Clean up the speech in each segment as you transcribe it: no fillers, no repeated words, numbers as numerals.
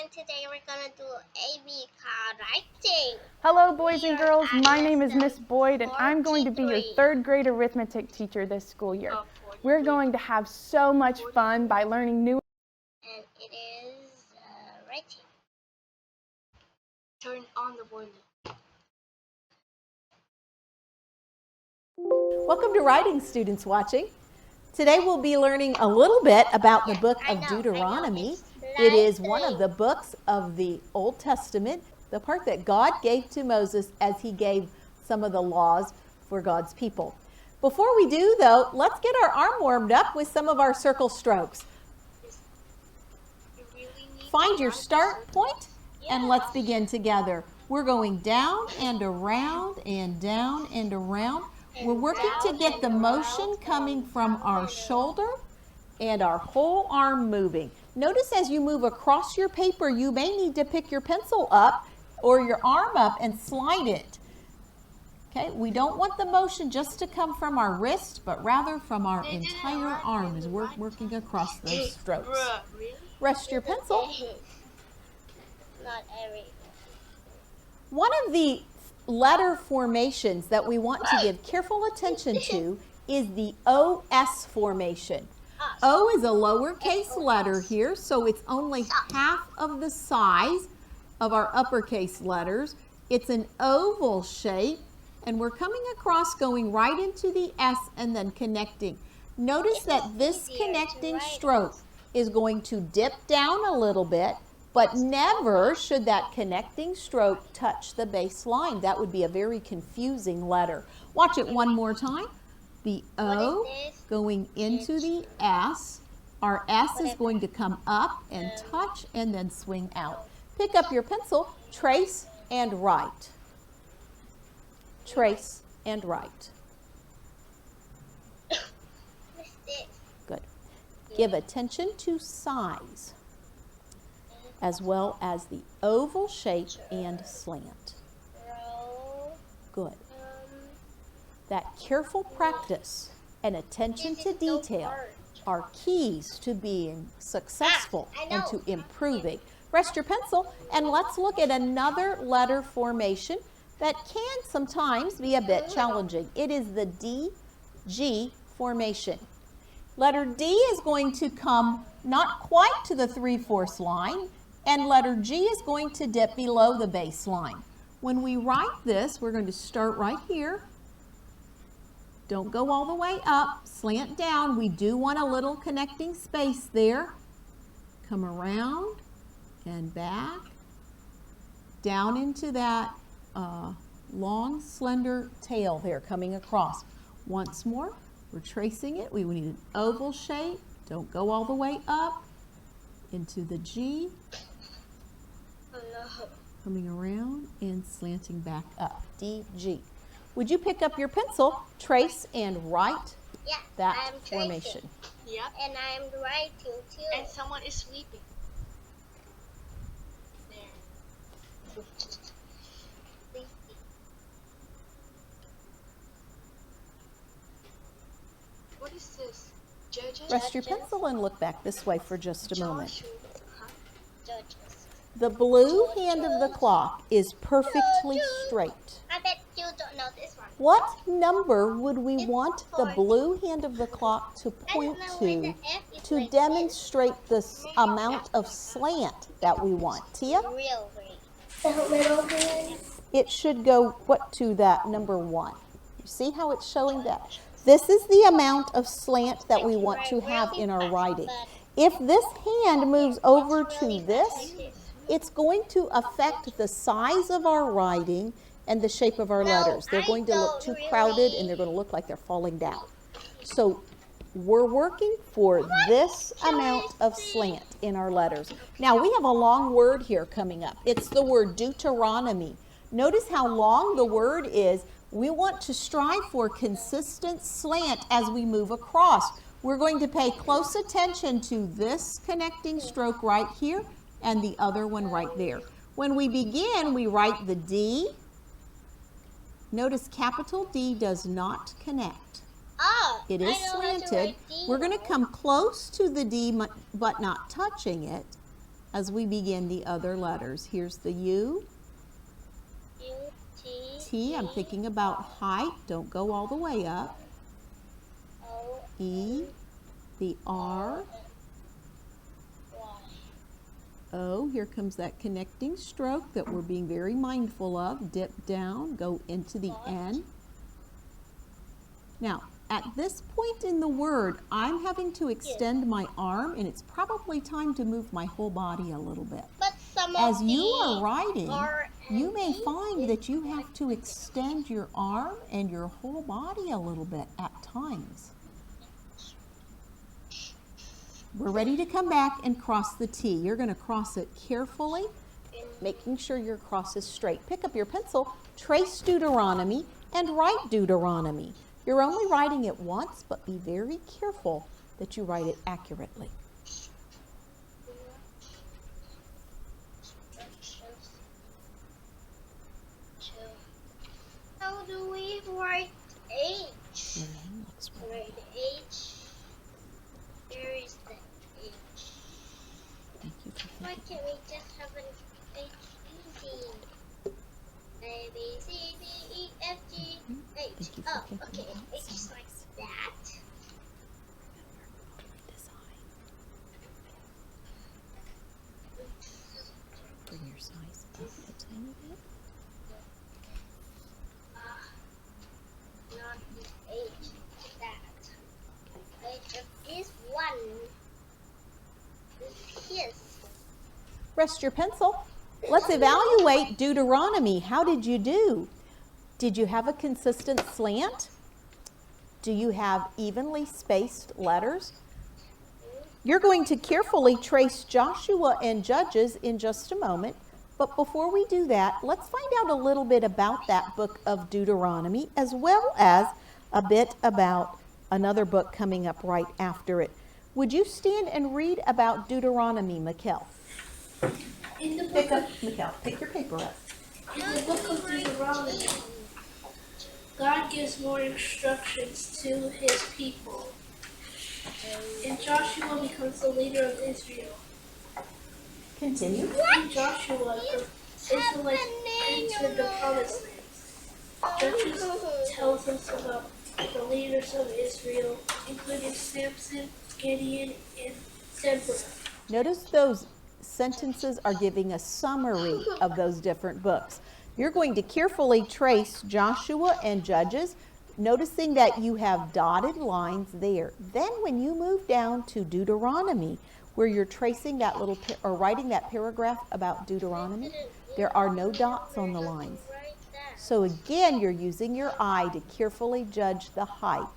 and today we're gonna do Abeka writing. Hello boys and girls, my name is Miss Boyd and I'm going to be your 3rd grade arithmetic teacher this school year. We're going to have so much fun by learning new. And it is writing. Turn on the volume. Welcome to Writing, students watching. Today we'll be learning a little bit about the book of Deuteronomy. It is one of the books of the Old Testament, the part that God gave to Moses as he gave some of the laws for God's people. Before we do, though, let's get our arm warmed up with some of our circle strokes. Find your start point and let's begin together. We're going down and around and down and around. We're working to get the motion coming from our shoulder and our whole arm moving. Notice as you move across your paper, you may need to pick your pencil up or your arm up and slide it. Okay, we don't want the motion just to come from our wrist, but rather from our entire arm as we're working across those strokes. Rest your pencil. Not every. One of the letter formations that we want to give careful attention to is the OS formation. O is a lowercase letter here, so it's only half of the size of our uppercase letters. It's an oval shape, and we're coming across, going right into the S and then connecting. Notice that this connecting stroke is going to dip down a little bit, but never should that connecting stroke touch the base line. That would be a very confusing letter. Watch it one more time. The O going into the S. Our S is going to come up and touch and then swing out. Pick up your pencil, trace and write. Trace and write. Good. Give attention to size, as well as the oval shape and slant. Good. That careful practice and attention to detail are keys to being successful and to improving. Rest your pencil and let's look at another letter formation that can sometimes be a bit challenging. It is the DG formation. Letter D is going to come not quite to the 3/4 line, and letter G is going to dip below the baseline. When we write this, we're going to start right here. Don't go all the way up, slant down. We do want a little connecting space there. Come around and back, down into that long, slender tail there coming across. Once more, we're tracing it. We need an oval shape. Don't go all the way up into the G. Coming around and slanting back up. DG. Would you pick up your pencil, trace and write that formation? Yep. And I'm writing too. And someone is sweeping. There. What is this? Judges? Rest your pencil and look back this way for just a moment. Judges. The blue hand of the clock is perfectly straight. I bet you don't know this one. What number would we want the blue hand of the clock to point to demonstrate the amount of slant that we want? Tia? Real green. The little green. It should go what to that number 1. You see how it's showing that? This is the amount of slant that we want to have in our writing. If this hand moves over to this, it's going to affect the size of our writing and the shape of our letters. They're going to look too crowded and they're going to look like they're falling down. So we're working for this amount of slant in our letters. Now we have a long word here coming up. It's the word Deuteronomy. Notice how long the word is. We want to strive for consistent slant as we move across. We're going to pay close attention to this connecting stroke right here and the other one right there. When we begin, we write the D. Notice capital D does not connect. Oh, It is slanted. We're going to come close to the D but not touching it as we begin the other letters. Here's the U. U, T, T, I'm thinking about height. Don't go all the way up. O, E, the R. Y. O, here comes that connecting stroke that we're being very mindful of. Dip down, go into the N. Now, at this point in the word, I'm having to extend my arm, and it's probably time to move my whole body a little bit. But some of As you are writing, R and you may E find that you have to extend your arm and your whole body a little bit at times. We're ready to come back and cross the T. You're going to cross it carefully, making sure your cross is straight. Pick up your pencil, trace Deuteronomy, and write Deuteronomy. You're only writing it once, but be very careful that you write it accurately. How do we write H? Write H. Where is the H? Why can't we just have an H easy? A, B, C, D, E, F, G, H. Oh, okay. H is like that. Bring your size up a tiny bit. Not the H. That. H of this one. Yes. Rest your pencil. Let's evaluate Deuteronomy. How did you do? Did you have a consistent slant? Do you have evenly spaced letters? You're going to carefully trace Joshua and Judges in just a moment. But before we do that, let's find out a little bit about that book of Deuteronomy, as well as a bit about another book coming up right after it. Would you stand and read about Deuteronomy, Mikkel? Pick your paper up. In the book of Deuteronomy, God gives more instructions to his people, and Joshua becomes the leader of Israel. Continue. In Joshua, the Israelites entered the promised land. Judges tells us about the leaders of Israel, including Samson, Gideon, and Deborah. Notice those sentences are giving a summary of those different books. You're going to carefully trace Joshua and Judges, noticing that you have dotted lines there. Then when you move down to Deuteronomy, where you're tracing that little or writing that paragraph about Deuteronomy, there are no dots on the lines. So again, you're using your eye to carefully judge the height.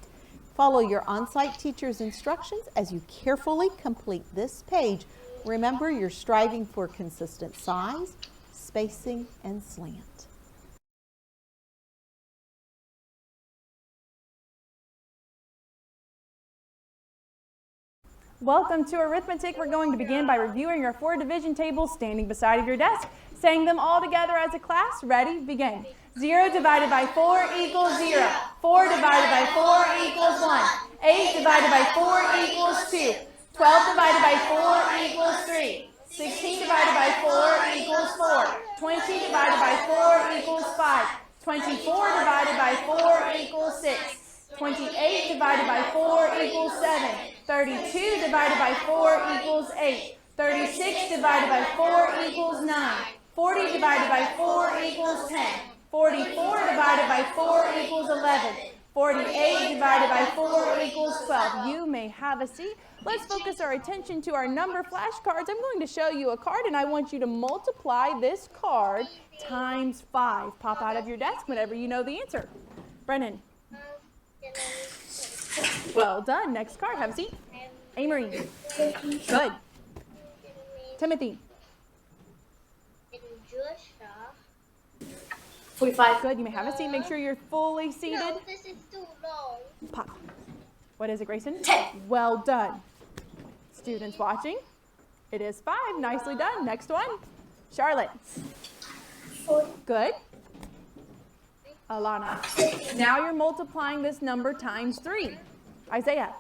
Follow your on-site teacher's instructions as you carefully complete this page. Remember, you're striving for consistent size, spacing, and slant. Welcome to arithmetic. We're going to begin by reviewing our 4 division tables standing beside of your desk, saying them all together as a class. Ready? Begin. 0 divided by 4 equals 0. 4 divided by 4 equals 1. 8 divided by 4 equals 2. 12 divided by 4 equals 3. 16 divided by 4 equals 4. 20 divided by 4 equals 5. 24 divided by 4 equals 6. 28 divided by 4 equals 7. 32 divided by 4 equals 8. 36 divided by 4 equals 9. 40 divided by 4 equals 10. 44 divided by 4 equals 11. 48 divided by 4 equals 12. You may have a seat. Let's focus our attention to our number flashcards. I'm going to show you a card, and I want you to multiply this card times 5. Pop out of your desk whenever you know the answer. Brennan. Well done. Next card. Have a seat. Amory. Good. Timothy. 45. Good. You may have a seat. Make sure you're fully seated. No, this is too long. Pop. What is it, Grayson? 10. Well done. Students watching. It is 5. Nicely done. Next one. Charlotte. 4. Good. Alana. Now you're multiplying this number times 3. Isaiah.